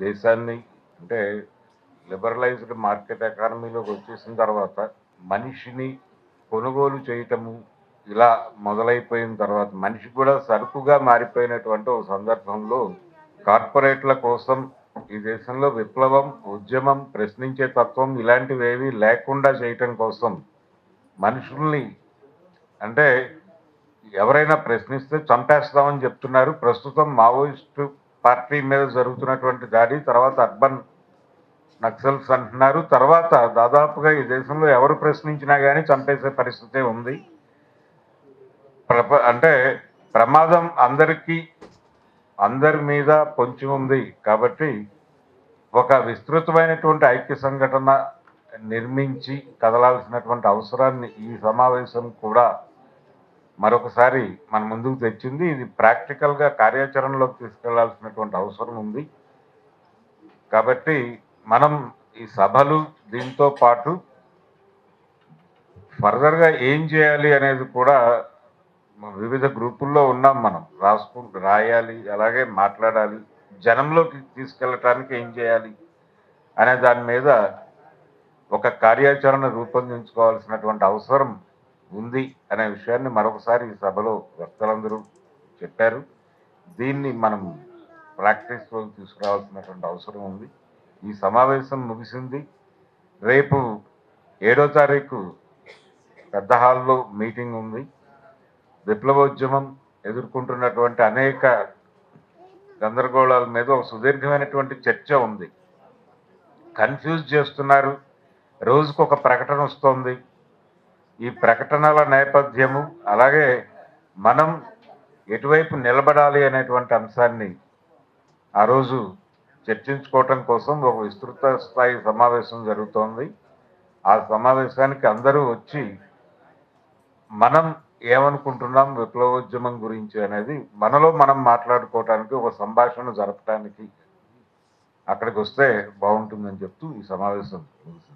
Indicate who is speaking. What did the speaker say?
Speaker 1: దేశాన్ని అంటే liberalised market ఎకానమీలోకి వచ్చేసిన తర్వాత మనిషిని కొనుగోలు చేయటము ఇలా మొదలైపోయిన తర్వాత మనిషి కూడా సరుకుగా మారిపోయినటువంటి ఒక సందర్భంలో కార్పొరేట్ల కోసం ఈ దేశంలో విప్లవం, ఉద్యమం, ప్రశ్నించే తత్వం ఇలాంటివేవి లేకుండా చేయటం కోసం మనుషుల్ని అంటే ఎవరైనా ప్రశ్నిస్తే చంపేస్తామని చెప్తున్నారు. ప్రస్తుతం మావోయిస్టు పార్టీ మీద జరుగుతున్నటువంటి దాడి, తర్వాత అర్బన్ నక్సల్స్ అంటున్నారు. తర్వాత దాదాపుగా ఈ దేశంలో ఎవరు ప్రశ్నించినా కానీ చంపేసే పరిస్థితే ఉంది. అంటే ప్రమాదం అందరి మీద పొంచి ఉంది కాబట్టి ఒక విస్తృతమైనటువంటి ఐక్య సంఘటన నిర్మించి కదలాల్సినటువంటి అవసరాన్ని ఈ సమావేశం కూడా మరొకసారి మన ముందుకు తెచ్చింది. ఇది ప్రాక్టికల్గా కార్యాచరణలోకి తీసుకెళ్లాల్సినటువంటి అవసరం ఉంది. కాబట్టి మనం ఈ సభలు దీంతో పాటు ఫర్దర్గా ఏం చేయాలి అనేది కూడా వివిధ గ్రూపుల్లో ఉన్నాం. మనం రాయాలి, అలాగే మాట్లాడాలి, జనంలోకి తీసుకెళ్ళటానికి ఏం చేయాలి అనే దాని మీద ఒక కార్యాచరణ రూపొందించుకోవాల్సినటువంటి అవసరం ఉంది అనే విషయాన్ని మరొకసారి ఈ సభలో వక్తలందరూ చెప్పారు. దీన్ని మనం ప్రాక్టీస్లోకి తీసుకురావాల్సినటువంటి అవసరం ఉంది. ఈ సమావేశం ముగిసింది. రేపు 7వ తారీఖు పెద్ద హాల్లో మీటింగ్ ఉంది. విప్లవోద్యమం ఎదుర్కొంటున్నటువంటి అనేక గందరగోళాల మీద ఒక సుదీర్ఘమైనటువంటి చర్చ ఉంది. కన్ఫ్యూజ్ చేస్తున్నారు. రోజుకు ఒక ప్రకటన వస్తుంది. ఈ ప్రకటనల నేపథ్యము, అలాగే మనం ఎటువైపు నిలబడాలి అనేటువంటి అంశాన్ని ఆ రోజు చర్చించుకోవటం కోసం ఒక విస్తృత స్థాయి సమావేశం జరుగుతోంది. ఆ సమావేశానికి అందరూ వచ్చి మనం ఏమనుకుంటున్నాం విప్లవోద్యమం గురించి అనేది మనలో మనం మాట్లాడుకోవటానికి, ఒక సంభాషణ జరపటానికి అక్కడికి వస్తే బాగుంటుందని చెప్తూ ఈ సమావేశం ముగిసింది.